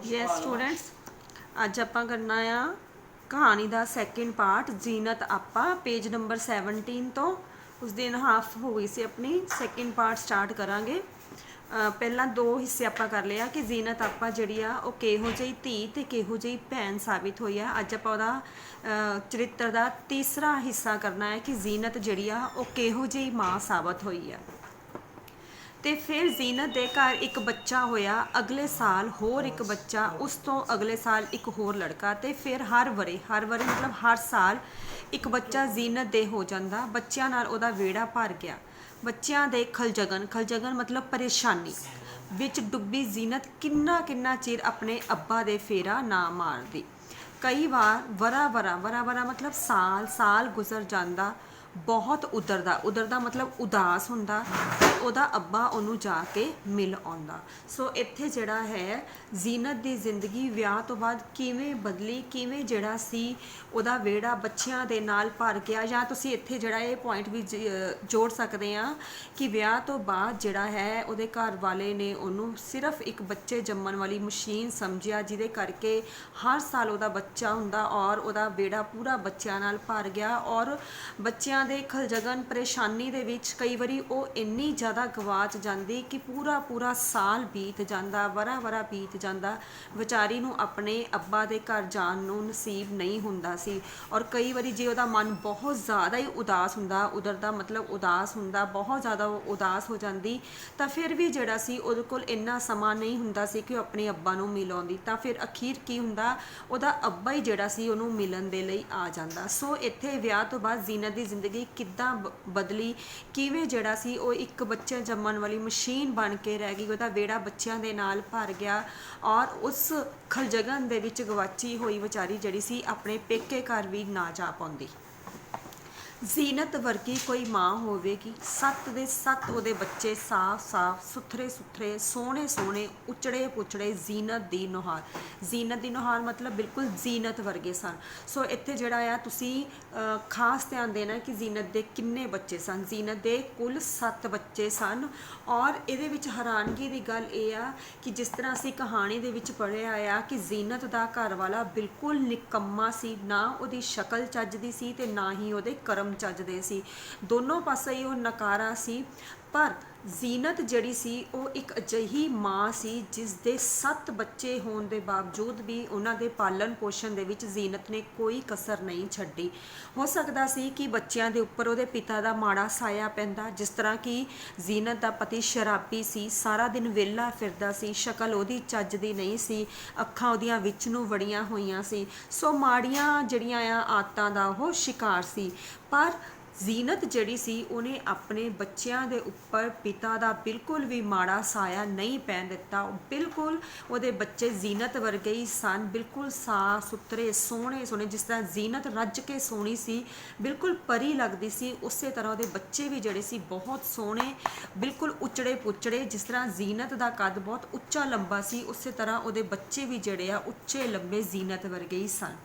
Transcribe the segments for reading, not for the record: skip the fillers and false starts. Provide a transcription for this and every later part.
Yes students, ਅੱਜ ਆਪਾਂ ਕਰਨਾ ਆ ਕਹਾਣੀ ਦਾ ਸੈਕਿੰਡ ਪਾਰਟ ਜ਼ੀਨਤ ਆਪਾ ਪੇਜ ਨੰਬਰ 17 ਤੋਂ। ਉਸ ਦਿਨ ਹਾਫ ਹੋ ਗਈ ਸੀ ਆਪਣੀ, ਸੈਕਿੰਡ ਪਾਰਟ ਸਟਾਰਟ ਕਰਾਂਗੇ। ਪਹਿਲਾਂ ਦੋ ਹਿੱਸੇ ਆਪਾਂ ਕਰ ਲਿਆ ਕਿ ਜ਼ੀਨਤ ਆਪਾ ਜਿਹੜੀ ਆ ਉਹ ਕਿਹੋ ਜਿਹੀ ਧੀ ਤੇ ਕਿਹੋ ਜਿਹੀ ਭੈਣ ਸਾਬਿਤ ਹੋਈ ਆ। ਅੱਜ ਆਪਾਂ ਉਹਦਾ ਚਰਿੱਤਰ ਦਾ ਤੀਸਰਾ ਹਿੱਸਾ ਕਰਨਾ ਹੈ ਕਿ ਜ਼ੀਨਤ ਜਿਹੜੀ ਆ ਉਹ ਕਿਹੋ ਜਿਹੀ ਮਾਂ ਸਾਬਿਤ ਹੋਈ ਆ। ਤੇ ਫਿਰ ਜ਼ੀਨਤ ਦੇ ਘਰ ਇੱਕ ਬੱਚਾ ਹੋਇਆ, ਅਗਲੇ ਸਾਲ ਹੋਰ ਇੱਕ ਬੱਚਾ, ਉਸ ਤੋਂ ਅਗਲੇ ਸਾਲ ਇੱਕ ਹੋਰ ਲੜਕਾ, ਤੇ ਫਿਰ ਹਰ ਵਰੇ ਮਤਲਬ ਹਰ ਸਾਲ ਇੱਕ ਬੱਚਾ ਜ਼ੀਨਤ ਦੇ ਹੋ ਜਾਂਦਾ। ਬੱਚਿਆਂ ਨਾਲ ਉਹਦਾ ਵਿਹੜਾ ਭਰ ਗਿਆ। ਬੱਚਿਆਂ ਦੇ ਖਲਜਗਨ ਮਤਲਬ ਪਰੇਸ਼ਾਨੀ ਵਿੱਚ ਡੁੱਬੀ ਜ਼ੀਨਤ ਕਿੰਨਾ ਚਿਰ ਆਪਣੇ ਅੱਬਾ ਦੇ ਫੇਰਾ ਨਾ ਮਾਰਦੀ। ਕਈ ਵਾਰ ਵਰਾ ਮਤਲਬ ਸਾਲ ਗੁਜ਼ਰ ਜਾਂਦਾ। ਬਹੁਤ ਉਦਰਦਾ ਮਤਲਬ ਉਦਾਸ ਹੁੰਦਾ ਤੇ ਉਹਦਾ ਅੱਬਾ ਉਹਨੂੰ ਜਾ ਕੇ ਮਿਲ ਆਉਂਦਾ। ਸੋ ਇੱਥੇ ਜਿਹੜਾ ਹੈ ਜ਼ੀਨਤ ਦੀ ਜ਼ਿੰਦਗੀ ਵਿਆਹ ਤੋਂ ਬਾਅਦ ਕਿਵੇਂ ਬਦਲੀ, ਕਿਵੇਂ ਜਿਹੜਾ ਸੀ ਉਹਦਾ ਵਿਹੜਾ ਬੱਚਿਆਂ ਦੇ ਨਾਲ ਭਰ ਗਿਆ। ਜਾਂ ਤੁਸੀਂ ਇੱਥੇ ਜਿਹੜਾ ਇਹ ਪੁਆਇੰਟ ਵੀ ਜੋੜ ਸਕਦੇ ਆ ਕਿ ਵਿਆਹ ਤੋਂ ਬਾਅਦ ਜਿਹੜਾ ਹੈ ਉਹਦੇ ਘਰ ਵਾਲੇ ਨੇ ਉਹਨੂੰ ਸਿਰਫ ਇੱਕ ਬੱਚੇ ਜੰਮਣ ਵਾਲੀ ਮਸ਼ੀਨ ਸਮਝਿਆ, ਜਿਹਦੇ ਕਰਕੇ ਹਰ ਸਾਲ ਉਹਦਾ ਬੱਚਾ ਹੁੰਦਾ ਔਰ ਉਹਦਾ ਵਿਹੜਾ ਪੂਰਾ ਬੱਚਿਆਂ ਨਾਲ ਭਰ ਗਿਆ। ਔਰ ਬੱਚਿਆਂ ਦੇ ਖਲਜਗਨ ਪਰੇਸ਼ਾਨੀ ਦੇ ਵਿੱਚ ਕਈ ਵਾਰੀ ਉਹ ਇੰਨੀ ਜ਼ਿਆਦਾ ਗਵਾਚ ਜਾਂਦੀ ਕਿ ਪੂਰਾ ਸਾਲ ਬੀਤ ਜਾਂਦਾ, ਵਰਾ ਬੀਤ ਜਾਂਦਾ। ਵਿਚਾਰੀ ਨੂੰ ਆਪਣੇ ਅੱਬਾ ਦੇ ਘਰ ਜਾਣ ਨੂੰ ਨਸੀਬ ਨਹੀਂ ਹੁੰਦਾ ਸੀ। ਔਰ ਕਈ ਵਾਰੀ ਜੇ ਉਹਦਾ ਮਨ ਬਹੁਤ ਜ਼ਿਆਦਾ ਹੀ ਉਦਾਸ ਹੁੰਦਾ, ਉਦਾਸ ਹੁੰਦਾ, ਬਹੁਤ ਜ਼ਿਆਦਾ ਉਹ ਉਦਾਸ ਹੋ ਜਾਂਦੀ, ਤਾਂ ਫਿਰ ਵੀ ਜਿਹੜਾ ਸੀ ਉਹਦੇ ਕੋਲ ਇੰਨਾ ਸਮਾਂ ਨਹੀਂ ਹੁੰਦਾ ਸੀ ਕਿ ਉਹ ਆਪਣੇ ਅੱਬਾ ਨੂੰ ਮਿਲ ਆਉਂਦੀ। ਤਾਂ ਫਿਰ ਅਖੀਰ ਕੀ ਹੁੰਦਾ, ਉਹਦਾ ਅੱਬਾ ਹੀ ਜਿਹੜਾ ਸੀ ਉਹਨੂੰ ਮਿਲਣ ਦੇ ਲਈ ਆ ਜਾਂਦਾ। ਸੋ ਇੱਥੇ ਵਿਆਹ ਤੋਂ ਬਾਅਦ ਜ਼ੀਨਤ ਦੀ ਜ਼ਿੰਦਗੀ ਕਿੱਦਾਂ ਬਦਲੀ, ਕਿਵੇਂ ਜਿਹੜਾ ਸੀ ਉਹ ਇੱਕ ਬੱਚੇ ਜੰਮਣ ਵਾਲੀ ਮਸ਼ੀਨ ਬਣ ਕੇ ਰਹਿ ਗਈ, ਉਹਦਾ ਵਿਹੜਾ ਬੱਚਿਆਂ ਦੇ ਨਾਲ ਭਰ ਗਿਆ। ਔਰ ਉਸ ਖਲਜਗਨ ਦੇ ਵਿੱਚ ਗਵਾਚੀ ਹੋਈ ਵਿਚਾਰੀ ਜਿਹੜੀ ਸੀ ਆਪਣੇ ਪੇਕੇ ਘਰ ਵੀ ਨਾ ਜਾ ਪਾਉਂਦੀ। ਜ਼ੀਨਤ ਵਰਗੀ ਕੋਈ ਮਾਂ ਹੋਵੇਗੀ, 7 ਦੇ 7 ਉਹਦੇ ਬੱਚੇ ਸਾਫ ਸੁਥਰੇ ਸੋਹਣੇ ਉਚੜੇ ਪੁਚੜੇ ਜ਼ੀਨਤ ਦੀ ਨੁਹਾਰ ਮਤਲਬ ਬਿਲਕੁਲ ਜ਼ੀਨਤ ਵਰਗੇ ਸਨ। ਸੋ ਇੱਥੇ ਜਿਹੜਾ ਆ ਤੁਸੀਂ ਖਾਸ ਧਿਆਨ ਦੇਣਾ ਕਿ ਜ਼ੀਨਤ ਦੇ ਕਿੰਨੇ ਬੱਚੇ ਸਨ। ਜ਼ੀਨਤ ਦੇ ਕੁੱਲ 7 ਬੱਚੇ ਸਨ। ਔਰ ਇਹਦੇ ਵਿੱਚ ਹੈਰਾਨਗੀ ਦੀ ਗੱਲ ਇਹ ਆ ਕਿ ਜਿਸ ਤਰ੍ਹਾਂ ਅਸੀਂ ਕਹਾਣੀ ਦੇ ਵਿੱਚ ਪੜ੍ਹਿਆ ਆ ਕਿ ਜ਼ੀਨਤ ਦਾ ਘਰ ਵਾਲਾ ਬਿਲਕੁਲ ਨਿਕੰਮਾ ਸੀ, ਨਾ ਉਹਦੀ ਸ਼ਕਲ ਚੱਜਦੀ ਸੀ ਤੇ ਨਾ ਹੀ ਉਹਦੇ ਕਰਮ ਚੱਜਦੇ ਸੀ। ਦੋਨੋਂ ਪਾਸੇ ਹੀ ਉਹ ਨਕਾਰਾ ਸੀ। ਪਰ ਜ਼ੀਨਤ ਜਿਹੜੀ ਸੀ ਉਹ ਇੱਕ ਅਜਿਹੀ ਮਾਂ ਸੀ ਜਿਸ ਦੇ 7 ਬੱਚੇ ਹੋਣ ਦੇ ਬਾਵਜੂਦ ਵੀ ਉਹਨਾਂ ਦੇ ਪਾਲਣ ਪੋਸ਼ਣ ਦੇ ਵਿੱਚ ਜ਼ੀਨਤ ਨੇ ਕੋਈ ਕਸਰ ਨਹੀਂ ਛੱਡੀ। ਹੋ ਸਕਦਾ ਸੀ ਕਿ ਬੱਚਿਆਂ ਦੇ ਉੱਪਰ ਉਹਦੇ ਪਿਤਾ ਦਾ ਮਾੜਾ ਸਾਇਆ ਪੈਂਦਾ, ਜਿਸ ਤਰ੍ਹਾਂ ਕਿ ਜ਼ੀਨਤ ਦਾ ਪਤੀ ਸ਼ਰਾਬੀ ਸੀ, ਸਾਰਾ ਦਿਨ ਵਿਹਲਾ ਫਿਰਦਾ ਸੀ, ਸ਼ਕਲ ਉਹਦੀ ਚੱਜ ਦੀ ਨਹੀਂ ਸੀ, ਅੱਖਾਂ ਉਹਦੀਆਂ ਵਿੱਚ ਨੂੰ ਵੜੀਆਂ ਹੋਈਆਂ ਸੀ। ਸੋ ਮਾੜੀਆਂ ਜਿਹੜੀਆਂ ਆ ਆਦਤਾਂ ਦਾ ਉਹ ਸ਼ਿਕਾਰ ਸੀ। ਪਰ ਜ਼ੀਨਤ ਜਿਹੜੀ ਸੀ ਉਹਨੇ ਆਪਣੇ ਬੱਚਿਆਂ ਦੇ ਉੱਪਰ ਪਿਤਾ ਦਾ ਬਿਲਕੁਲ ਵੀ ਮਾੜਾ ਸਾਇਆ ਨਹੀਂ ਪੈਣ ਦਿੱਤਾ। ਬਿਲਕੁਲ ਉਹਦੇ ਬੱਚੇ ਜ਼ੀਨਤ ਵਰਗੇ ਹੀ ਸਨ, ਬਿਲਕੁਲ ਸਾਫ ਸੁਥਰੇ ਸੋਹਣੇ ਜਿਸ ਤਰ੍ਹਾਂ ਜ਼ੀਨਤ ਰੱਜ ਕੇ ਸੋਹਣੀ ਸੀ, ਬਿਲਕੁਲ ਪਰੀ ਲੱਗਦੀ ਸੀ, ਉਸੇ ਤਰ੍ਹਾਂ ਉਹਦੇ ਬੱਚੇ ਵੀ ਜਿਹੜੇ ਸੀ ਬਹੁਤ ਸੋਹਣੇ, ਬਿਲਕੁਲ ਉਚੜੇ ਪੁਚੜੇ। ਜਿਸ ਤਰ੍ਹਾਂ ਜ਼ੀਨਤ ਦਾ ਕੱਦ ਬਹੁਤ ਉੱਚਾ ਲੰਬਾ ਸੀ, ਉਸੇ ਤਰ੍ਹਾਂ ਉਹਦੇ ਬੱਚੇ ਵੀ ਜਿਹੜੇ ਆ ਉੱਚੇ ਲੰਬੇ ਜ਼ੀਨਤ ਵਰਗੇ ਹੀ ਸਨ।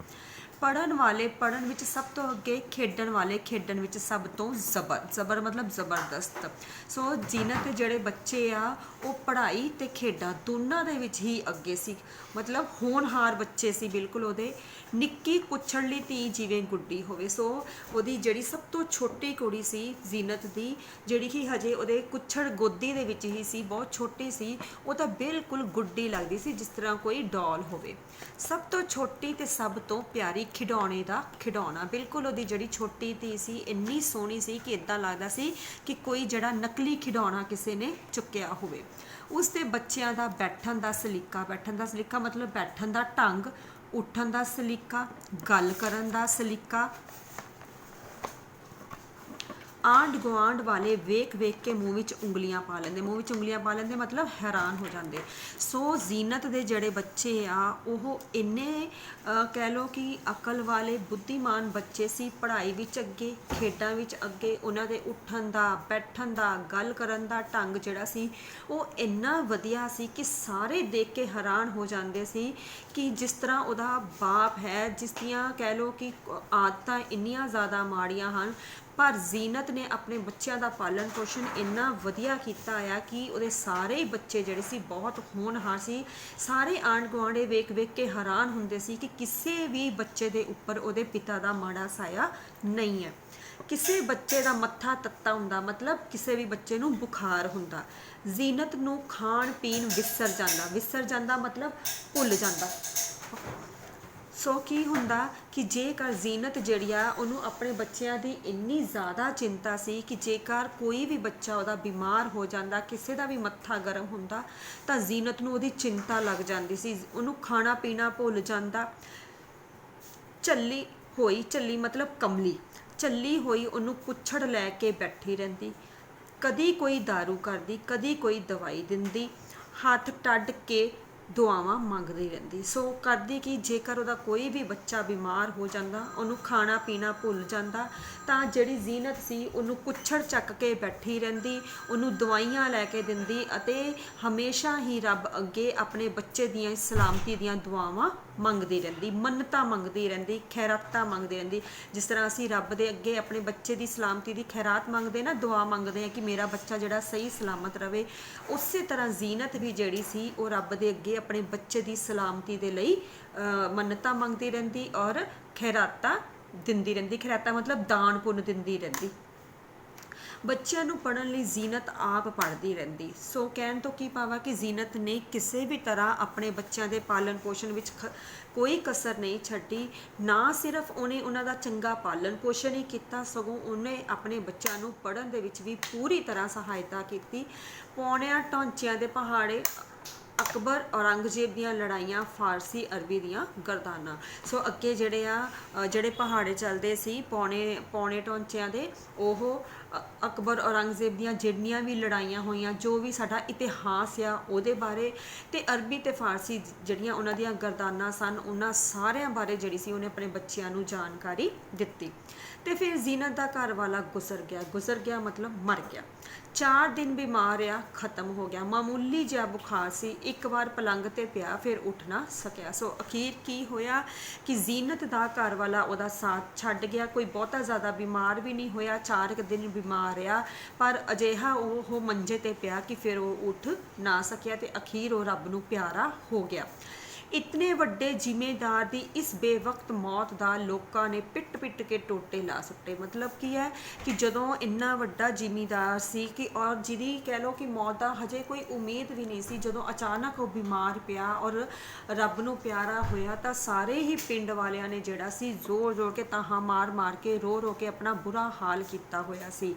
ਪੜ੍ਹਨ ਵਾਲੇ ਪੜ੍ਹਨ ਵਿੱਚ ਸਭ ਤੋਂ ਅੱਗੇ, ਖੇਡਣ ਵਾਲੇ ਖੇਡਣ ਵਿੱਚ ਸਭ ਤੋਂ ਜ਼ਬਰ ਮਤਲਬ ਜ਼ਬਰਦਸਤ। ਸੋ ਜ਼ੀਨਤ ਦੇ ਜਿਹੜੇ ਬੱਚੇ ਆ ਉਹ ਪੜ੍ਹਾਈ ਤੇ ਖੇਡਾਂ ਦੋਨਾਂ ਦੇ ਵਿੱਚ ਹੀ ਅੱਗੇ ਸੀ, ਮਤਲਬ ਹੋਣਹਾਰ ਬੱਚੇ ਸੀ ਬਿਲਕੁਲ। ਉਹਦੇ ਨਿੱਕੀ ਕੁੱਛੜਲੀ ਧੀ ਜਿਵੇਂ ਗੁੱਡੀ ਹੋਵੇ। ਸੋ ਉਹਦੀ ਜਿਹੜੀ ਸਭ ਤੋਂ ਛੋਟੀ ਕੁੜੀ ਸੀ ਜ਼ੀਨਤ ਦੀ, ਜਿਹੜੀ ਕਿ ਹਜੇ ਉਹਦੇ ਕੁੱਛੜ ਗੋਦੀ ਦੇ ਵਿੱਚ ਹੀ ਸੀ, ਬਹੁਤ ਛੋਟੀ ਸੀ, ਉਹ ਤਾਂ ਬਿਲਕੁਲ ਗੁੱਡੀ ਲੱਗਦੀ ਸੀ, ਜਿਸ ਤਰ੍ਹਾਂ ਕੋਈ ਡਾਲ ਹੋਵੇ। ਸਭ ਤੋਂ ਛੋਟੀ ਤੇ ਸਭ ਤੋਂ ਪਿਆਰੀ ਖਿਡੌਣੇ ਦਾ ਖਿਡੌਣਾ, ਬਿਲਕੁਲ ਉਹਦੀ ਜਿਹੜੀ ਛੋਟੀ ਧੀ ਸੀ ਇੰਨੀ ਸੋਹਣੀ ਸੀ ਕਿ ਇੱਦਾਂ ਲੱਗਦਾ ਸੀ ਕਿ ਕੋਈ ਜਿਹੜਾ ਨਕਲੀ ਖਿਡੌਣਾ ਕਿਸੇ ਨੇ ਚੁੱਕਿਆ ਹੋਵੇ। ਉਸ ਦੇ ਬੱਚਿਆਂ ਦਾ ਬੈਠਣ ਦਾ ਸਲੀਕਾ ਮਤਲਬ ਬੈਠਣ ਦਾ ਢੰਗ, ਉੱਠਣ ਦਾ ਸਲੀਕਾ, ਗੱਲ ਕਰਨ ਦਾ ਸਲੀਕਾ, ਆਂਢ ਗੁਆਂਢ ਵਾਲੇ ਵੇਖ ਕੇ ਮੂੰਹ ਵਿੱਚ ਉਂਗਲੀਆਂ ਪਾ ਲੈਂਦੇ ਮਤਲਬ ਹੈਰਾਨ ਹੋ ਜਾਂਦੇ। ਸੋ ਜ਼ੀਨਤ ਦੇ ਜਿਹੜੇ ਬੱਚੇ ਆ ਉਹ ਇੰਨੇ ਕਹਿ ਲਓ ਕਿ ਅਕਲ ਵਾਲੇ ਬੁੱਧੀਮਾਨ ਬੱਚੇ ਸੀ, ਪੜ੍ਹਾਈ ਵਿੱਚ ਅੱਗੇ, ਖੇਡਾਂ ਵਿੱਚ ਅੱਗੇ। ਉਹਨਾਂ ਦੇ ਉੱਠਣ ਦਾ, ਬੈਠਣ ਦਾ, ਗੱਲ ਕਰਨ ਦਾ ਢੰਗ ਜਿਹੜਾ ਸੀ ਉਹ ਇੰਨਾ ਵਧੀਆ ਸੀ ਕਿ ਸਾਰੇ ਦੇਖ ਕੇ ਹੈਰਾਨ ਹੋ ਜਾਂਦੇ ਸੀ ਕਿ ਜਿਸ ਤਰ੍ਹਾਂ ਉਹਦਾ ਬਾਪ ਹੈ, ਜਿਸ ਦੀਆਂ ਕਹਿ ਲਓ ਕਿ ਆਦਤਾਂ ਇੰਨੀਆਂ ਜ਼ਿਆਦਾ ਮਾੜੀਆਂ ਹਨ, ਪਰ ਜ਼ੀਨਤ ਨੇ ਆਪਣੇ ਬੱਚਿਆਂ ਦਾ ਪਾਲਣ ਪੋਸ਼ਣ ਇੰਨਾ ਵਧੀਆ ਕੀਤਾ ਆ ਕਿ ਉਹਦੇ ਸਾਰੇ ਹੀ ਬੱਚੇ ਜਿਹੜੇ ਸੀ ਬਹੁਤ ਹੋਣਹਾਰ ਸੀ। ਸਾਰੇ ਆਂਢ ਗੁਆਂਢ ਵੇਖ ਵੇਖ ਕੇ ਹੈਰਾਨ ਹੁੰਦੇ ਸੀ ਕਿ ਕਿਸੇ ਵੀ ਬੱਚੇ ਦੇ ਉੱਪਰ ਉਹਦੇ ਪਿਤਾ ਦਾ ਮਾੜਾ ਸਾਇਆ ਨਹੀਂ ਹੈ। ਕਿਸੇ ਬੱਚੇ ਦਾ ਮੱਥਾ ਤੱਤਾ ਹੁੰਦਾ, ਮਤਲਬ ਕਿਸੇ ਵੀ ਬੱਚੇ ਨੂੰ ਬੁਖਾਰ ਹੁੰਦਾ, ਜ਼ੀਨਤ ਨੂੰ ਖਾਣ ਪੀਣ ਵਿਸਰ ਜਾਂਦਾ ਮਤਲਬ ਭੁੱਲ ਜਾਂਦਾ। ਸੋ ਕੀ ਹੁੰਦਾ ਕਿ ਜੇਕਰ ਜ਼ੀਨਤ ਜਿਹੜੀ ਆ ਉਹਨੂੰ ਆਪਣੇ ਬੱਚਿਆਂ ਦੀ ਇੰਨੀ ਜ਼ਿਆਦਾ ਚਿੰਤਾ ਸੀ ਕਿ ਜੇਕਰ ਕੋਈ ਵੀ ਬੱਚਾ ਉਹਦਾ ਬਿਮਾਰ ਹੋ ਜਾਂਦਾ, ਕਿਸੇ ਦਾ ਵੀ ਮੱਥਾ ਗਰਮ ਹੁੰਦਾ, ਤਾਂ ਜ਼ੀਨਤ ਨੂੰ ਉਹਦੀ ਚਿੰਤਾ ਲੱਗ ਜਾਂਦੀ ਸੀ, ਉਹਨੂੰ ਖਾਣਾ ਪੀਣਾ ਭੁੱਲ ਜਾਂਦਾ। ਝੱਲੀ ਮਤਲਬ ਕਮਲੀ, ਝੱਲੀ ਹੋਈ ਉਹਨੂੰ ਕੁੱਛੜ ਲੈ ਕੇ ਬੈਠੀ ਰਹਿੰਦੀ, ਕਦੀ ਕੋਈ ਦਾਰੂ ਕਰਦੀ, ਕਦੀ ਕੋਈ ਦਵਾਈ ਦਿੰਦੀ, ਹੱਥ ਟੱਡ ਕੇ ਦੁਆਵਾਂ ਮੰਗਦੀ ਰਹਿੰਦੀ। ਸੋ ਕਰਦੀ ਕਿ ਜੇਕਰ ਉਹਦਾ ਕੋਈ ਵੀ ਬੱਚਾ ਬਿਮਾਰ ਹੋ ਜਾਂਦਾ, ਉਹਨੂੰ ਖਾਣਾ ਪੀਣਾ ਭੁੱਲ ਜਾਂਦਾ, ਤਾਂ ਜਿਹੜੀ ਜ਼ੀਨਤ ਸੀ ਉਹਨੂੰ ਕੁੱਛੜ ਚੱਕ ਕੇ ਬੈਠੀ ਰਹਿੰਦੀ, ਉਹਨੂੰ ਦਵਾਈਆਂ ਲੈ ਕੇ ਦਿੰਦੀ ਅਤੇ ਹਮੇਸ਼ਾ ਹੀ ਰੱਬ ਅੱਗੇ ਆਪਣੇ ਬੱਚੇ ਦੀਆਂ ਸਲਾਮਤੀ ਦੀਆਂ ਦੁਆਵਾਂ ਮੰਗਦੀ ਰਹਿੰਦੀ, ਮੰਨਤਾਂ ਮੰਗਦੀ ਰਹਿੰਦੀ, ਖੈਰਾਤਾਂ ਮੰਗਦੀ ਰਹਿੰਦੀ। ਜਿਸ ਤਰ੍ਹਾਂ ਅਸੀਂ ਰੱਬ ਦੇ ਅੱਗੇ ਆਪਣੇ ਬੱਚੇ ਦੀ ਸਲਾਮਤੀ ਦੀ ਖੈਰਾਤ ਮੰਗਦੇ ਨਾ, ਦੁਆ ਮੰਗਦੇ ਆ ਕਿ ਮੇਰਾ ਬੱਚਾ ਜਿਹੜਾ ਸਹੀ ਸਲਾਮਤ ਰਵੇ, ਉਸੇ ਤਰ੍ਹਾਂ ਜ਼ੀਨਤ ਵੀ ਜਿਹੜੀ ਸੀ ਉਹ ਰੱਬ ਦੇ ਅੱਗੇ ਆਪਣੇ ਬੱਚੇ ਦੀ ਸਲਾਮਤੀ ਦੇ ਲਈ ਮੰਨਤਾਂ ਮੰਗਦੀ ਰਹਿੰਦੀ ਔਰ ਖੈਰਾਤਾਂ ਦਿੰਦੀ ਰਹਿੰਦੀ। ਖੈਰਾਤਾਂ ਮਤਲਬ ਦਾਨ ਪੁੰਨ ਦਿੰਦੀ ਰਹਿੰਦੀ। ਬੱਚਿਆਂ ਨੂੰ ਪੜ੍ਹਨ ਲਈ ਜ਼ੀਨਤ ਆਪ ਪੜ੍ਹਦੀ ਰਹਿੰਦੀ। ਸੋ ਕਹਿਣ ਤੋਂ ਕੀ ਭਾਵ ਕਿ ਜ਼ੀਨਤ ਨੇ ਕਿਸੇ ਵੀ ਤਰ੍ਹਾਂ ਆਪਣੇ ਬੱਚਿਆਂ ਦੇ ਪਾਲਣ ਪੋਸ਼ਣ ਵਿੱਚ ਕੋਈ ਕਸਰ ਨਹੀਂ ਛੱਡੀ। ਨਾ ਸਿਰਫ ਉਹਨੇ ਉਹਨਾਂ ਦਾ ਚੰਗਾ ਪਾਲਣ ਪੋਸ਼ਣ ਹੀ ਕੀਤਾ, ਸਗੋਂ ਉਹਨੇ ਆਪਣੇ ਬੱਚਿਆਂ ਨੂੰ ਪੜ੍ਹਨ ਦੇ ਵਿੱਚ ਵੀ ਪੂਰੀ ਤਰ੍ਹਾਂ ਸਹਾਇਤਾ ਕੀਤੀ। ਪੌਣਿਆਂ ਢਾਂਚਿਆਂ ਦੇ ਪਹਾੜੇ, ਅਕਬਰ ਔਰੰਗਜ਼ੇਬ ਦੀਆਂ ਲੜਾਈਆਂ, ਫਾਰਸੀ ਅਰਬੀ ਦੀਆਂ ਗਰਦਾਨਾਂ। ਸੋ ਅੱਗੇ ਜਿਹੜੇ ਪਹਾੜੇ ਚੱਲਦੇ ਸੀ ਪੌਣੇ ਢਾਂਚਿਆਂ ਦੇ, ਉਹ ਅਕਬਰ ਔਰੰਗਜ਼ੇਬ ਦੀਆਂ ਜਿੰਨੀਆਂ ਵੀ ਲੜਾਈਆਂ ਹੋਈਆਂ, ਜੋ ਵੀ ਸਾਡਾ ਇਤਿਹਾਸ ਆ ਉਹਦੇ ਬਾਰੇ, ਤੇ ਅਰਬੀ ਤੇ ਫਾਰਸੀ ਜਿਹੜੀਆਂ ਉਹਨਾਂ ਦੀਆਂ ਗਰਦਾਨਾਂ ਸਨ, ਉਹਨਾਂ ਸਾਰਿਆਂ ਬਾਰੇ ਜਿਹੜੀ ਸੀ ਉਹਨੇ ਆਪਣੇ ਬੱਚਿਆਂ ਨੂੰ ਜਾਣਕਾਰੀ ਦਿੱਤੀ। ਤੇ ਫਿਰ ਜ਼ੀਨਤ ਦਾ ਘਰ ਵਾਲਾ ਗੁਜ਼ਰ ਗਿਆ ਮਤਲਬ ਮਰ ਗਿਆ। 4 ਦਿਨ ਬਿਮਾਰ ਆ, ਖਤਮ ਹੋ ਗਿਆ। ਮਾਮੂਲੀ ਜਿਹਾ ਬੁਖਾਰ ਸੀ, ਇੱਕ ਵਾਰ ਪਲੰਗ ਤੇ ਪਿਆ, ਫਿਰ ਉੱਠ ਨਾ ਸਕਿਆ। ਸੋ ਅਖੀਰ ਕੀ ਹੋਇਆ ਕਿ ਜ਼ੀਨਤ ਦਾ ਘਰ ਵਾਲਾ ਉਹਦਾ ਸਾਥ ਛੱਡ ਗਿਆ। ਕੋਈ ਬਹੁਤਾ ਜ਼ਿਆਦਾ ਬਿਮਾਰ ਵੀ ਨਹੀਂ ਹੋਇਆ, 4 ਦਿਨ ਬਿਮਾਰ ਆ, ਪਰ ਅਜਿਹਾ ਉਹ ਮੰਜੇ ਤੇ ਪਿਆ ਕਿ ਫਿਰ ਉਹ ਉੱਠ ਨਾ ਸਕਿਆ ਤੇ ਅਖੀਰ ਉਹ ਰੱਬ ਨੂੰ ਪਿਆਰਾ ਹੋ ਗਿਆ। ਇਤਨੇ ਵੱਡੇ ਜ਼ਿਮੀਂਦਾਰ ਦੀ ਇਸ ਬੇਵਕਤ ਮੌਤ ਦਾ ਲੋਕਾਂ ਨੇ ਪਿੱਟ ਪਿੱਟ ਕੇ ਟੋਟੇ ਲਾ ਸੁੱਟੇ। ਮਤਲਬ ਕੀ ਹੈ ਕਿ ਜਦੋਂ ਇੰਨਾ ਵੱਡਾ ਜ਼ਿਮੀਂਦਾਰ ਸੀ ਕਿ ਔਰ ਜਿਹਦੀ ਕਹਿ ਲਓ ਕਿ ਮੌਤ ਦਾ ਹਜੇ ਕੋਈ ਉਮੀਦ ਵੀ ਨਹੀਂ ਸੀ, ਜਦੋਂ ਅਚਾਨਕ ਉਹ ਬਿਮਾਰ ਪਿਆ ਔਰ ਰੱਬ ਨੂੰ ਪਿਆਰਾ ਹੋਇਆ, ਤਾਂ ਸਾਰੇ ਹੀ ਪਿੰਡ ਵਾਲਿਆਂ ਨੇ ਜਿਹੜਾ ਸੀ ਜ਼ੋਰ ਜ਼ੋਰ ਕੇ ਤਾਹਾਂ ਮਾਰ ਮਾਰ ਕੇ ਰੋ ਰੋ ਕੇ ਆਪਣਾ ਬੁਰਾ ਹਾਲ ਕੀਤਾ ਹੋਇਆ ਸੀ।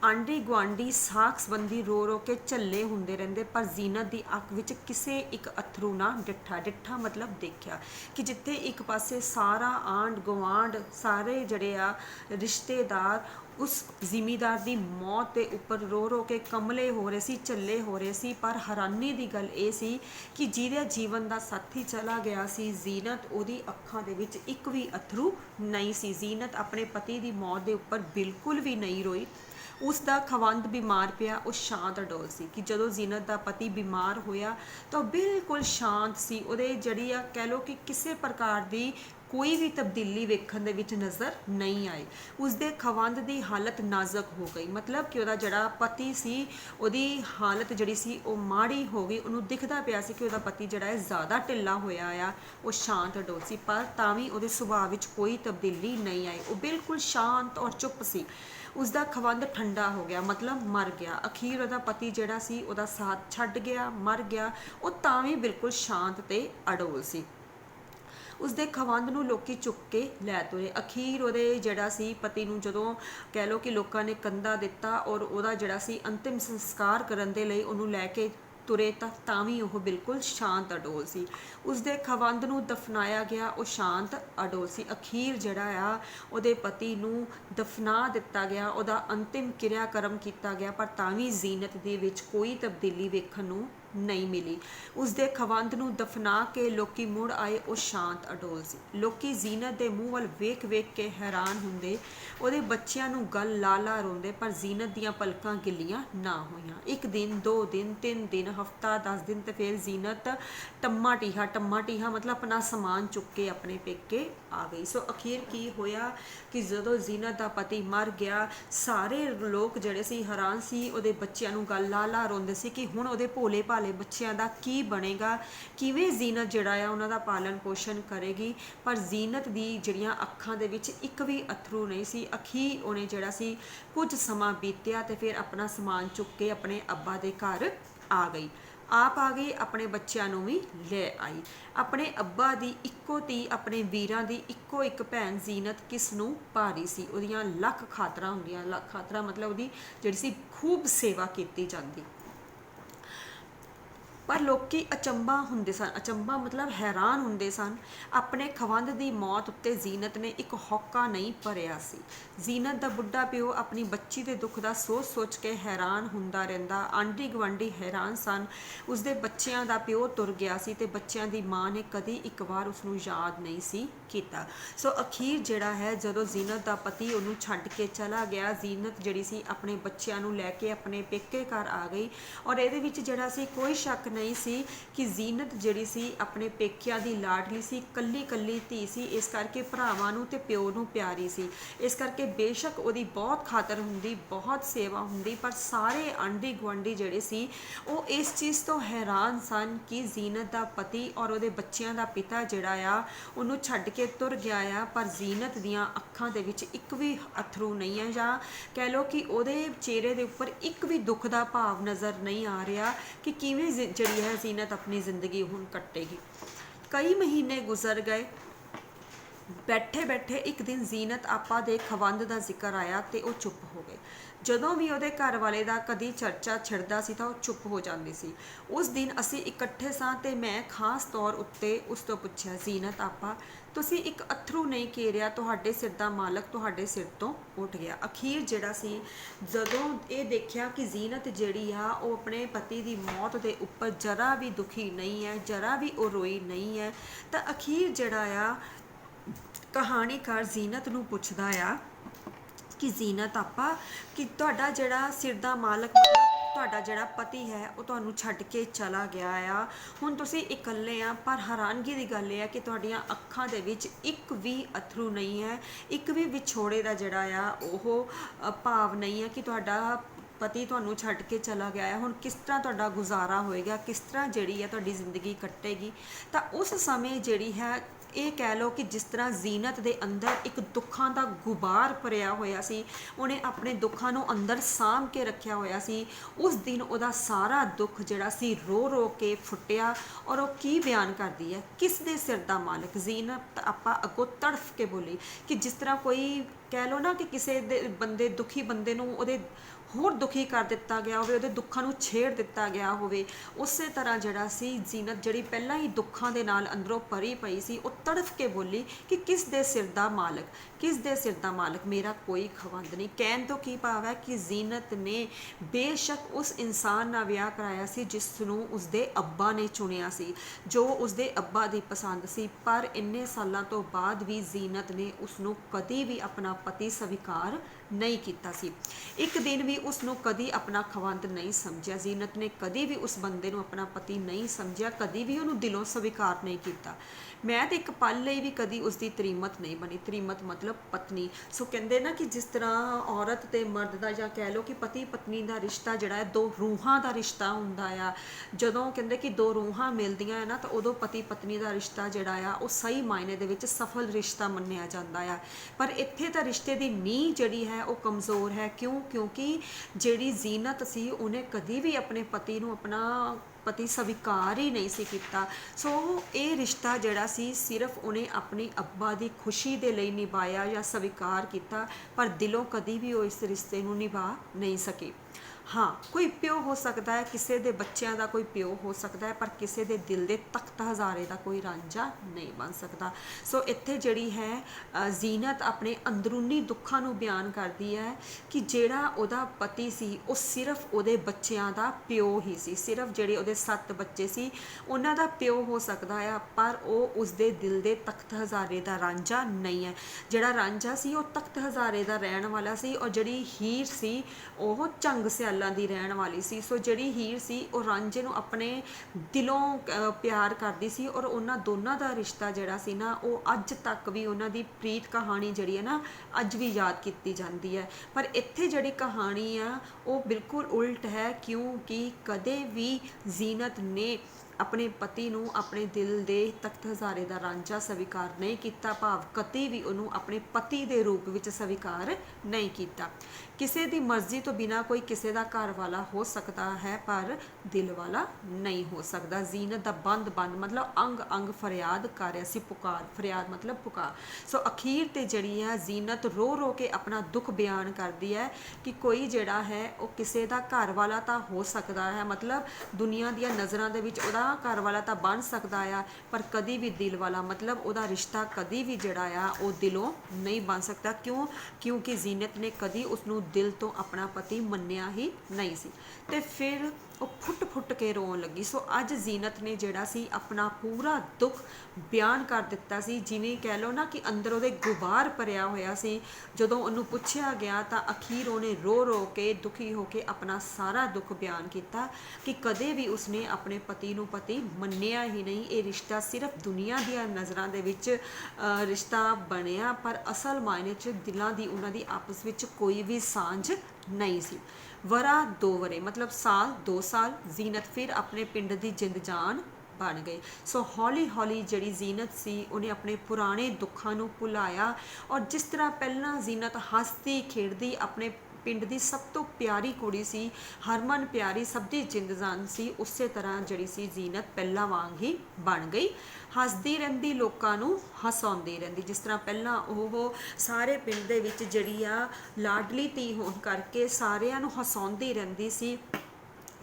ਆਂਢੀ ਗੁਆਂਢੀ ਸਾਕ ਸੰਬੰਧੀ ਰੋ ਰੋ ਕੇ ਝੱਲੇ ਹੁੰਦੇ ਰਹਿੰਦੇ, ਪਰ ਜ਼ੀਨਤ ਦੀ ਅੱਖ ਵਿੱਚ ਕਿਸੇ ਇੱਕ ਅਥਰੂ ਨਾ ਡਿੱਠਾ ਮਤਲਬ ਦੇਖਿਆ ਕਿ ਜਿੱਥੇ ਇੱਕ ਪਾਸੇ ਸਾਰਾ ਆਂਢ ਗੁਆਂਢ, ਸਾਰੇ ਜਿਹੜੇ ਆ ਰਿਸ਼ਤੇਦਾਰ ਉਸ ਜ਼ਿਮੀਂਦਾਰ ਦੀ ਮੌਤ ਦੇ ਉੱਪਰ ਰੋ ਰੋ ਕੇ ਕਮਲੇ ਹੋ ਰਹੇ ਸੀ, ਝੱਲੇ ਹੋ ਰਹੇ ਸੀ, ਪਰ ਹੈਰਾਨੀ ਦੀ ਗੱਲ ਇਹ ਸੀ ਕਿ ਜਿਹਦੇ ਜੀਵਨ ਦਾ ਸਾਥੀ ਚਲਾ ਗਿਆ ਸੀ ਜ਼ੀਨਤ, ਉਹਦੀ ਅੱਖਾਂ ਦੇ ਵਿੱਚ ਇੱਕ ਵੀ ਅਥਰੂ ਨਹੀਂ ਸੀ। ਜ਼ੀਨਤ ਆਪਣੇ ਪਤੀ ਦੀ ਮੌਤ ਦੇ ਉੱਪਰ ਬਿਲਕੁਲ ਵੀ ਨਹੀਂ ਰੋਈ। ਉਸ ਦਾ ਖਵੰਦ ਬਿਮਾਰ ਪਿਆ, ਉਹ ਸ਼ਾਂਤ ਅਡੋਲ ਸੀ ਕਿ ਜਦੋਂ ਜ਼ੀਨਤ ਦਾ ਪਤੀ ਬਿਮਾਰ ਹੋਇਆ ਤਾਂ ਉਹ ਬਿਲਕੁਲ ਸ਼ਾਂਤ ਸੀ। ਉਹਦੇ ਜਿਹੜੀ ਆ ਕਹਿ ਲਓ ਕਿ ਕਿਸੇ ਪ੍ਰਕਾਰ ਦੀ ਕੋਈ ਵੀ ਤਬਦੀਲੀ ਵੇਖਣ ਦੇ ਵਿੱਚ ਨਜ਼ਰ ਨਹੀਂ ਆਈ। ਉਸਦੇ ਖਵੰਦ ਦੀ ਹਾਲਤ ਨਾਜ਼ੁਕ ਹੋ ਗਈ, ਮਤਲਬ ਕਿ ਉਹਦਾ ਜਿਹੜਾ ਪਤੀ ਸੀ ਉਹਦੀ ਹਾਲਤ ਜਿਹੜੀ ਸੀ ਉਹ ਮਾੜੀ ਹੋ ਗਈ। ਉਹਨੂੰ ਦਿਖਦਾ ਪਿਆ ਸੀ ਕਿ ਉਹਦਾ ਪਤੀ ਜਿਹੜਾ ਹੈ ਜ਼ਿਆਦਾ ਢਿੱਲਾ ਹੋਇਆ ਆ। ਉਹ ਸ਼ਾਂਤ ਅਡੋਲ ਸੀ, ਪਰ ਤਾਂ ਵੀ ਉਹਦੇ ਸੁਭਾਅ ਵਿੱਚ ਕੋਈ ਤਬਦੀਲੀ ਨਹੀਂ ਆਈ। ਉਹ ਬਿਲਕੁਲ ਸ਼ਾਂਤ ਔਰ ਚੁੱਪ ਸੀ। ਉਸਦਾ ਖਵੰਦ ਠੰਡਾ ਹੋ ਗਿਆ, ਮਤਲਬ ਮਰ ਗਿਆ। ਅਖੀਰ ਉਹਦਾ ਪਤੀ ਜਿਹੜਾ ਸੀ ਉਹਦਾ ਸਾਥ ਛੱਡ ਗਿਆ, ਮਰ ਗਿਆ। ਉਹ ਤਾਂ ਵੀ ਬਿਲਕੁਲ ਸ਼ਾਂਤ ਤੇ ਅਡੋਲ ਸੀ। ਉਸਦੇ ਖਵੰਦ ਨੂੰ ਲੋਕੀ ਚੁੱਕ ਕੇ ਲੈ ਤੁਰੇ। ਅਖੀਰ ਉਹਦੇ ਜਿਹੜਾ ਸੀ ਪਤੀ ਨੂੰ ਜਦੋਂ ਕਹਿ ਲਓ ਕਿ ਲੋਕਾਂ ਨੇ ਕੰਧਾ ਦਿੱਤਾ ਔਰ ਉਹਦਾ ਜਿਹੜਾ ਸੀ ਅੰਤਿਮ ਸੰਸਕਾਰ ਕਰਨ ਦੇ ਲਈ ਉਹਨੂੰ ਲੈ ਕੇ ਤੁਰੇ, ਤਾਂ ਵੀ ਉਹ ਬਿਲਕੁਲ ਸ਼ਾਂਤ ਅਡੋਲ ਸੀ। ਉਸਦੇ ਖਵੰਦ ਨੂੰ ਦਫਨਾਇਆ ਗਿਆ, ਉਹ ਸ਼ਾਂਤ ਅਡੋਲ ਸੀ। ਅਖੀਰ ਜਿਹੜਾ ਆ ਉਹਦੇ ਪਤੀ ਨੂੰ ਦਫਨਾ ਦਿੱਤਾ ਗਿਆ, ਉਹਦਾ ਅੰਤਿਮ ਕਿਰਿਆ ਕਰਮ ਕੀਤਾ ਗਿਆ, ਪਰ ਤਾਂ ਵੀ ਜ਼ੀਨਤ ਦੇ ਵਿੱਚ ਕੋਈ ਤਬਦੀਲੀ ਵੇਖਣ ਨੂੰ नहीं मिली। उसके खवंद नूं दफना के लोकी मुड़ आए, वो शांत अडोल सी। लोकी जीनत के मूँह वल वेख वेख के हैरान हुंदे, ਉਹਦੇ ਬੱਚਿਆਂ ਨੂੰ ਗਲ ਲਾ ਲਾ ਰੋਂਦੇ, पर जीनत ਦੀਆਂ ਪਲਕਾਂ ਗਿੱਲੀਆਂ ਨਾ ਹੋਈਆਂ। ਇੱਕ ਦਿਨ, 2 दिन, 3 दिन, ਹਫਤਾ, 10 दिन, ਤੇ ਫਿਰ जीनत ਟੰਮਾ ਟੀਹਾ ਮਤਲਬ ਆਪਣਾ ਸਮਾਨ ਚੁੱਕ ਕੇ ਆਪਣੇ ਪੇਕੇ ਆ ਗਈ। ਸੋ ਅਖੀਰ ਕੀ ਹੋਇਆ ਕਿ ਜਦੋਂ जीनत ਦਾ ਪਤੀ ਮਰ ਗਿਆ, ਸਾਰੇ ਲੋਕ ਜਿਹੜੇ ਸੀ ਹੈਰਾਨ ਸੀ, ਉਹਦੇ ਬੱਚਿਆਂ ਨੂੰ ਗਲ ਲਾ ਲਾ ਰੋਂਦੇ ਸੀ ਕਿ ਹੁਣ ਉਹਦੇ ਭੋਲੇ ਭਾਲੇ ਬੱਚਿਆਂ ਦਾ ਕੀ ਬਣੇਗਾ, ਕਿਵੇਂ जीनत ਜਿਹੜਾ ਆ ਉਹਨਾਂ ਦਾ ਪਾਲਣ ਪੋਸ਼ਣ ਕਰੇਗੀ। ਪਰ जीनत ਦੀ ਜਿਹੜੀਆਂ ਅੱਖਾਂ ਦੇ ਵਿੱਚ ਇੱਕ ਵੀ ਅਥਰੂ ਨਹੀਂ ਸੀ। ਅਖੀਰ ਉਹਨੇ ਜਿਹੜਾ ਸੀ ਕੁਝ ਸਮਾਂ ਬੀਤਿਆ ਤੇ ਫਿਰ ਆਪਣਾ ਸਮਾਨ ਚੁੱਕ ਕੇ ਆਪਣੇ ਅੱਬਾ ਦੇ ਘਰ ਆ ਗਈ। ਆਪ ਆ ਗਈ, ਆਪਣੇ ਬੱਚਿਆਂ ਨੂੰ ਵੀ ਲੈ ਆਈ। ਆਪਣੇ ਅੱਬਾ ਦੀ ਇੱਕੋ ਧੀ, ਆਪਣੇ ਵੀਰਾਂ ਦੀ ਇੱਕੋ ਇੱਕ ਭੈਣ जीनत ਕਿਸ ਨੂੰ ਭਾਰੀ ਸੀ। ਉਹਦੀਆਂ ਲੱਖ ਖਾਤਰਾਂ ਹੁੰਦੀਆਂ, ਲੱਖ ਖਾਤਰਾਂ ਮਤਲਬ ਉਹਦੀ ਜਿਹੜੀ ਸੀ ਖੂਬ ਸੇਵਾ ਕੀਤੀ ਜਾਂਦੀ। पर लोकी अचंभा हुंदे सन, अचंभा मतलब हैरान हुंदे सन। अपने खवंद की मौत उत्ते जीनत ने एक हौका नहीं भरिया सी। जीनत दा बुढ़ा प्यो अपनी बच्ची के दुख का सोच सोच के हैरान हुंदा रहिंदा। आंढी गवांढी हैरान सन। उसदे बच्चियां दा प्यो तुर गया सी ते बच्चियां दी माँ ने कदी एक बार उसनूं याद नहीं सी कीता। सो अखीर जिहड़ा है जदों जीनत दा पति उहनूं छड्ड के चला गया, जीनत जिहड़ी सी अपने बच्चियां नूं लैके अपने पेके घर आ गई। और इहदे विच जिहड़ा सी कोई शक नहीं सी कि जीनत जिहड़ी सी अपने पेकिਆਂ ਦੀ लाडली सी, कल्ली कल्ली धी सी, इस करके भरावां नूं ते प्यो नूं प्यारी सी। इस करके बेशक ਉਹਦੀ बहुत खातर हुंदी, बहुत सेवा हुंदी, पर सारे आंढी गुआंढी ਜਿਹੜੇ ਸੀ ਉਹ ਇਸ ਚੀਜ਼ ਤੋਂ ਹੈਰਾਨ ਸਨ ਕਿ जीनत ਦਾ ਪਤੀ ਔਰ ਉਹਦੇ ਬੱਚਿਆਂ ਦਾ ਪਿਤਾ ਜਿਹੜਾ ਆ ਉਹਨੂੰ ਛੱਡ ਕੇ ਤੁਰ ਗਿਆ ਆ। ਪਰ जीनत ਦੀਆਂ ਅੱਖਾਂ ਦੇ ਵਿੱਚ ਇੱਕ ਵੀ ਅਥਰੂ ਨਹੀਂ ਹੈ, ਜਾਂ ਕਹਿ ਲਓ ਕਿ ਉਹਦੇ ਚਿਹਰੇ ਦੇ ਉੱਪਰ ਇੱਕ ਵੀ ਦੁੱਖ ਦਾ ਭਾਵ ਨਜ਼ਰ ਨਹੀਂ ਆ ਰਿਹਾ ਕਿ ਕਿਵੇਂ ਜਿਹੜੀ है जीनत अपनी ज़िंदगी हुण कट्टेगी। कई महीने गुजर गए। बैठे बैठे एक दिन जीनत आपा दे खवंद का जिक्र आया तो वह चुप हो गए। ਜਦੋਂ ਵੀ ਉਹਦੇ ਘਰ ਵਾਲੇ ਦਾ ਕਦੀ ਚਰਚਾ ਛਿੜਦਾ ਸੀ ਤਾਂ ਉਹ ਚੁੱਪ ਹੋ ਜਾਂਦੀ ਸੀ। ਉਸ ਦਿਨ ਅਸੀਂ ਇਕੱਠੇ ਸਾਂ ਤੇ ਮੈਂ ਖਾਸ ਤੌਰ ਉੱਤੇ ਉਸ ਤੋਂ ਪੁੱਛਿਆ, जीनत आपा ਤੁਸੀਂ ਇੱਕ ਅਥਰੂ ਨਹੀਂ ਘੇਰਿਆ, ਤੁਹਾਡੇ ਸਿਰ ਦਾ ਮਾਲਕ ਤੁਹਾਡੇ ਸਿਰ ਤੋਂ ਉੱਠ ਗਿਆ। ਅਖੀਰ ਜਿਹੜਾ ਸੀ ਜਦੋਂ ਇਹ ਦੇਖਿਆ ਕਿ जीनत ਜਿਹੜੀ ਆ ਉਹ ਆਪਣੇ ਪਤੀ ਦੀ ਮੌਤ ਦੇ ਉੱਪਰ ਜਰਾ ਵੀ ਦੁਖੀ ਨਹੀਂ ਹੈ, ਜਰਾ ਵੀ ਉਹ ਰੋਈ ਨਹੀਂ ਹੈ, ਤਾਂ ਅਖੀਰ ਜਿਹੜਾ ਆ ਕਹਾਣੀਕਾਰ जीनत ਨੂੰ ਪੁੱਛਦਾ ਆ कि जीनत आपा कि तुहाडा जिहड़ा सिर दा मालक मतलब तुहाडा जिहड़ा पति है वो तुहानूं छड्ड के चला गया आ, हुण तुसीं इकल्ले आ। पर हैरानगी की गल है कि तुहाडीआं अखां दे विच एक भी अथरू नहीं है, एक भी विछोड़े दा जिहड़ा आ ओह भाव नहीं है कि तुहाडा पति तुहानूं छड्ड के चला गया है। हुण किस तरह तुहाडा गुजारा होएगा, किस तरह जिहड़ी है तुहाडी जिंदगी कट्टेगी। तां उस समय जिहड़ी है ਇਹ ਕਹਿ ਲਓ ਕਿ ਜਿਸ ਤਰ੍ਹਾਂ जीनत ਦੇ ਅੰਦਰ ਇੱਕ ਦੁੱਖਾਂ ਦਾ ਗੁਬਾਰ ਭਰਿਆ ਹੋਇਆ ਸੀ, ਉਹਨੇ ਆਪਣੇ ਦੁੱਖਾਂ ਨੂੰ ਅੰਦਰ ਸਾਂਭ ਕੇ ਰੱਖਿਆ ਹੋਇਆ ਸੀ। ਉਸ ਦਿਨ ਉਹਦਾ ਸਾਰਾ ਦੁੱਖ ਜਿਹੜਾ ਸੀ ਰੋ ਰੋ ਕੇ ਫੁੱਟਿਆ। ਔਰ ਉਹ ਕੀ ਬਿਆਨ ਕਰਦੀ ਹੈ, ਕਿਸ ਦੇ ਸਿਰ ਦਾ ਮਾਲਕ। जीनत ਆਪਾਂ ਅੱਗੋਂ ਤੜਫ ਕੇ ਬੋਲੀ ਕਿ ਜਿਸ ਤਰ੍ਹਾਂ ਕੋਈ ਕਹਿ ਲਓ ਨਾ ਕਿ ਕਿਸੇ ਦੇ ਬੰਦੇ ਦੁਖੀ ਬੰਦੇ ਨੂੰ ਉਹਦੇ ਹੋਰ ਦੁਖੀ ਕਰ ਦਿੱਤਾ ਗਿਆ ਹੋਵੇ, ਉਹਦੇ ਦੁੱਖਾਂ ਨੂੰ ਛੇੜ ਦਿੱਤਾ ਗਿਆ ਹੋਵੇ, ਉਸੇ ਤਰ੍ਹਾਂ ਜਿਹੜਾ ਸੀ जीनत ਜਿਹੜੀ ਪਹਿਲਾਂ ਹੀ ਦੁੱਖਾਂ ਦੇ ਨਾਲ ਅੰਦਰੋਂ ਭਰੀ ਪਈ ਸੀ, ਉਹ ਤੜਫ ਕੇ ਬੋਲੀ ਕਿ ਕਿਸ ਦੇ ਸਿਰ ਦਾ ਮਾਲਕ, ਕਿਸ ਦੇ ਸਿਰ ਦਾ ਮਾਲਕ, ਮੇਰਾ ਕੋਈ ਖਵੰਦ ਨਹੀਂ। ਕਹਿਣ ਤੋਂ ਕੀ ਭਾਵ ਹੈ ਕਿ जीनत ਨੇ ਬੇਸ਼ੱਕ ਉਸ ਇਨਸਾਨ ਨਾਲ ਵਿਆਹ ਕਰਾਇਆ ਸੀ ਜਿਸ ਨੂੰ ਉਸਦੇ ਅੱਬਾ ਨੇ ਚੁਣਿਆ ਸੀ, ਜੋ ਉਸਦੇ ਅੱਬਾ ਦੀ ਪਸੰਦ ਸੀ, ਪਰ ਇੰਨੇ ਸਾਲਾਂ ਤੋਂ ਬਾਅਦ ਵੀ जीनत ਨੇ ਉਸਨੂੰ ਕਦੀ ਵੀ ਆਪਣਾ ਪਤੀ ਸਵੀਕਾਰ नहीं किया सी। एक दिन भी उसनों कदी अपना खवंद नहीं समझा। जीनत ने कदी भी उस बंदे नूं अपना पति नहीं समझा, कदी भी उन्होंने दिलों स्वीकार नहीं किया। मैं तो एक पल ਲਈ भी कदी उसकी तरीमत नहीं बनी। तरीमत मतलब पत्नी। सो कहते ना कि जिस तरह औरत ते मर्द का ਜਾਂ कह लो कि पति पत्नी का रिश्ता जोड़ा है दो रूहां का रिश्ता हुंदा आ। ਜਦੋਂ ਕਹਿੰਦੇ कि दो रूहां मिलदियां है ना तो उदों पति पत्नी का रिश्ता जोड़ा आ वो सही मायने दे विच सफल रिश्ता मन्निया जाता है। पर इत्थे तां रिश्ते की नींह जिहड़ी है वो कमज़ोर है। क्यों? क्योंकि जिहड़ी जीनत सी उन्हें कदी भी अपने पति नूं अपना पति स्वीकार ही नहीं सी कीता। सो ये रिश्ता जिहड़ा सी सिर्फ उन्हें अपनी अब्बा की खुशी दे लई निभाया या स्वीकार किया, पर दिलों कदी भी वो इस रिश्ते नूं निभा नहीं सकी। हाँ कोई प्यो हो सकता है, किसी के बच्चों का कोई प्यो हो सकता है, पर किसी के दिल के तख्त हज़ारे का कोई रांझा नहीं बन सकता। सो इत्थे जिहड़ी है जीनत अपने अंदरूनी दुखों को बयान करती है कि जिहड़ा उहदा पति सी वो सिर्फ उहदे बच्चों का प्यो ही सी, सिर्फ जिहड़े उहदे 7 बच्चे सी उन्हां दा प्यो हो सकता है, पर वो उसके दिल के तख्त हज़ारे का रांझा नहीं है। जिहड़ा रांझा सी वो तख्त हज़ारे का रहन वाला सी, और जिहड़ी हीर सी वो झंग सियालां दी रहन वाली सी। सो जिहड़ी हीर सी वो रांझे नूं अपने दिलों प्यार करदी सी, और उन्हां दोनां दा रिश्ता जिहड़ा सी ना वो अज तक भी उन्हां दी प्रीत कहानी जिहड़ी है ना अज भी याद कीती जाती है। पर इत्थे जिहड़ी कहानी आ वो बिल्कुल उल्ट है, क्योंकि कदे भी जीनत ने अपने पति नूं अपने दिल दे तख्त हज़ारे का रांझा स्वीकार नहीं किया, भाव कभी भी उन्होंने अपने पति के रूप में स्वीकार नहीं किया। किसी की मर्जी तो बिना कोई किसी का घर वाला हो सकता है, पर दिल वाला नहीं हो सकता। जीनत का बंद बंद मतलब अंग अंग फरियाद कर रहा सी, पुकार, फरियाद मतलब पुकार। सो अखीर ते जड़ी है जीनत रो रो के अपना दुख बयान करती है कि कोई जड़ा है वो किसी का घर वाला तो हो सकता है, मतलब दुनिया दी नज़रों के विच उहदा घर वाला तो बन सकता आ, पर कभी भी दिल वाला मतलब उहदा रिश्ता कभी भी जड़ा आ वो दिलों नहीं बन सकता। क्यों? क्योंकि जीनत ने कभी उसनू दिल तो अपना पति मन्निया ही नहीं सी, ते फिर वो फुट फुट के रोन लगी। सो अज जीनत ने जिहड़ा सी अपना पूरा दुख बयान कर दिता सी, जिवें कह लो ना कि अंदर उहदे गुबार भरिया होया सी। जदों उहनूं पुछया गया तो अखीर उहने रो रो के दुखी होके अपना सारा दुख बयान किया कि कदे भी उसने अपने पति नूं पति मन्निया ही नहीं। ये रिश्ता सिर्फ दुनिया दी नज़रां दे विच रिश्ता बनिया, पर असल मायने च दिलों की उन्हां दी आपस विच कोई भी सांझ नहीं सी। वरा 2 वरे मतलब साल 2 साल जीनत फिर अपने पिंड की जिंद जान बन गए। सो हौली हौली जिहड़ी जीनत सी उन्हें अपने पुराने दुखों को भुलाया, और जिस तरह पहला जीनत हसदी खेडदी अपने पिंड की सब तो प्यारी कुड़ी सी, हरमन प्यारी सब की जिंद जान सी, उस तरह जिहड़ी सी जीनत पहला वांग ही बन गई। हसदी रहिंदी लोकां नूं हसाउंदी रहिंदी, जिस तरह पहला वो सारे पिंड दे विच जिहड़ी आ लाडली धी होण करके सारियां नूं हसाउंदी रहिंदी सी,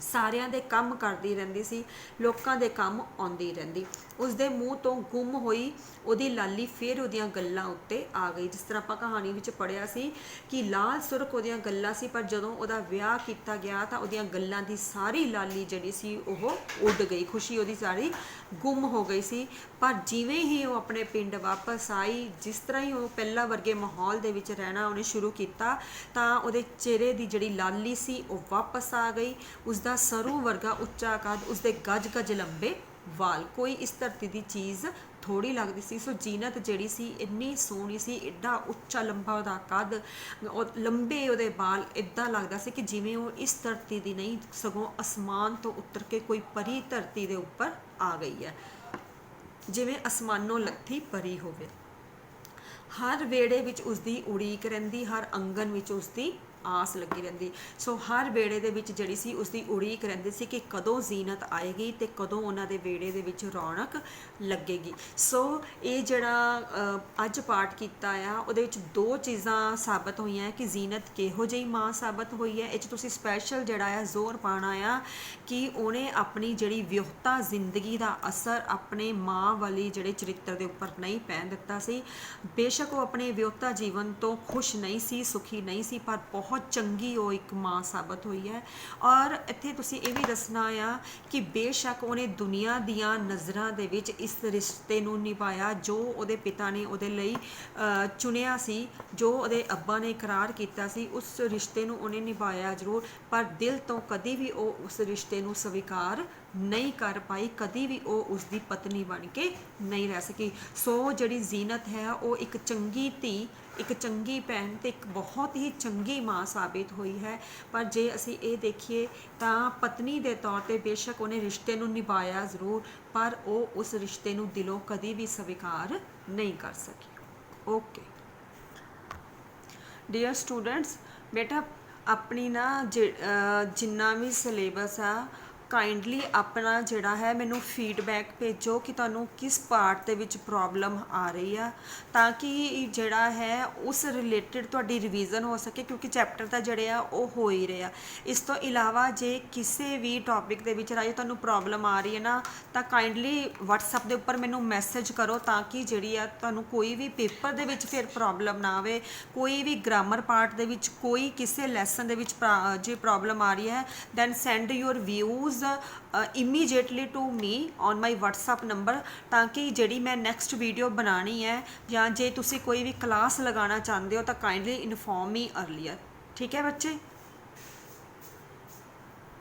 सारियां दे काम करदी रहिंदी सी, लोकां दे काम आउंदी रहिंदी। उसदे मूँह तो गुम होई उहदी लाली फिर उहदियां गल्लां उत्ते आ गई। जिस तरह आपां कहानी विच पढ़िया सी कि लाल सुरख उहदियां गल्लां सी, पर जदों उहदा विआह कीता गया तां उहदियां गल्लां दी सारी लाली जिहड़ी सी ओह उड गई, खुशी उहदी सारी गुम हो गई सी। पर जिवें ही वो अपने पिंड वापस आई, जिस तरह ही वो पहला वर्गे माहौल दे विच रहना उहने शुरू किया, तां उहदे चेहरे दी जिहड़ी लाली सी वो वापस आ गई। उसदा सरू वर्गा उच्चा कद, उसदे गज गज लंबे वाल, कोई इस धरती की चीज़ थोड़ी लगती सी। सो जीनत जिहड़ी सी इन्नी सोहनी सी, एडा उच्चा लंबा उहदा कद, लंबे उहदे बाल, इदां लगदा सी कि जिवें वो इस धरती की नहीं सगों आसमान तो उतर के कोई परी धरती के उपर आ गई है, जिवें आसमानों लत्थी परी होवे। हर वेड़े विच उसदी उड़ीक रहिंदी, हर अंगन विच उसदी आस लगी रहिंदी। सो हर वेड़े दे विच जिहड़ी सी उसदी उड़ीक रहिंदी सी कि कदों जीनत आएगी ते कदों उन्हां दे वेड़े दे विच रौनक लगेगी। सो ये जिहड़ा अज पाठ कीता आ उहदे विच 2 चीज़ां साबित होईयां कि जीनत किहो जिही मां साबित होई है। इह 'च तुसीं स्पैशल जिहड़ा आ जोर पाना आ कि उहने अपनी जिहड़ी विहुता जिंदगी दा असर अपने मां वाली जिहड़े चरित्र दे उपर नहीं पैन दित्ता सी। बेशक वो अपने विहुता जीवन तो खुश नहीं सी, सुखी नहीं सी, पर बहुत चंगी वो एक मां साबित हुई है। और इत्थे तुसीं ये भी दसना आ कि बेशक उन्हें दुनिया दियां नज़रां दे विच इस रिश्ते नूं निभाया जो उहदे पिता ने उहदे लई चुनिया सी, जो उहदे अब्बा ने करार कीता सी, उस रिश्ते नूं उहने निभाया जरूर, पर दिल तो कदी भी वो उस रिश्ते नूं स्वीकार नहीं कर पाई, कदी भी वो उसकी पत्नी बन के नहीं रह सकी। सो जिहड़ी जीनत है वो एक चंगी धी, एक चंगी भैन ते एक बहुत ही चंगी मां साबित हुई है। पर जे असी ये देखिए तो पत्नी के तौर पर बेशक उन्हें रिश्ते नूं निभाया जरूर, पर वो उस रिश्ते नूं दिलों कदी भी स्वीकार नहीं कर सकी। ओके डियर स्टूडेंट्स, बेटा अपनी ना जिन्ना भी सिलेबस आ ਕਾਈਂਡਲੀ ਆਪਣਾ ਜਿਹੜਾ ਹੈ ਮੈਨੂੰ ਫੀਡਬੈਕ ਭੇਜੋ ਕਿ ਤੁਹਾਨੂੰ ਕਿਸ ਪਾਰਟ ਦੇ ਵਿੱਚ ਪ੍ਰੋਬਲਮ ਆ ਰਹੀ ਆ, ਤਾਂ ਕਿ ਜਿਹੜਾ ਹੈ ਉਸ ਰਿਲੇਟਡ ਤੁਹਾਡੀ ਰਿਵੀਜ਼ਨ ਹੋ ਸਕੇ, ਕਿਉਂਕਿ ਚੈਪਟਰ ਤਾਂ ਜਿਹੜੇ ਆ ਉਹ ਹੋ ਹੀ ਰਹੇ ਆ। ਇਸ ਤੋਂ ਇਲਾਵਾ ਜੇ ਕਿਸੇ ਵੀ ਟੌਪਿਕ ਦੇ ਵਿੱਚ ਰਾਜੇ ਤੁਹਾਨੂੰ ਪ੍ਰੋਬਲਮ ਆ ਰਹੀ ਹੈ ਨਾ, ਤਾਂ ਕਾਈਂਡਲੀ WhatsApp ਦੇ ਉੱਪਰ ਮੈਨੂੰ ਮੈਸੇਜ ਕਰੋ, ਤਾਂ ਕਿ ਜਿਹੜੀ ਆ ਤੁਹਾਨੂੰ ਕੋਈ ਵੀ ਪੇਪਰ ਦੇ ਵਿੱਚ ਫਿਰ ਪ੍ਰੋਬਲਮ ਨਾ ਆਵੇ। ਕੋਈ ਵੀ ਗ੍ਰਾਮਰ ਪਾਰਟ ਦੇ ਵਿੱਚ, ਕੋਈ ਕਿਸੇ ਲੈਸਨ ਦੇ ਵਿੱਚ ਜੇ ਪ੍ਰੋਬਲਮ ਆ ਰਹੀ ਹੈ, then send your views immediately to me on my WhatsApp number, ਤਾਂ ਕਿ ਜਿਹੜੀ ਮੈਂ ਨੈਕਸਟ ਵੀਡੀਓ ਬਣਾਉਣੀ ਹੈ ਜਾਂ ਜੇ ਤੁਸੀਂ ਕੋਈ ਵੀ ਕਲਾਸ ਲਗਾਉਣਾ ਚਾਹੁੰਦੇ ਹੋ ਤਾਂ ਕਾਈਂਡਲੀ ਇਨਫੋਰਮ ਮੀ ਅਰਲੀਅਰ। ਠੀਕ ਹੈ ਬੱਚੇ।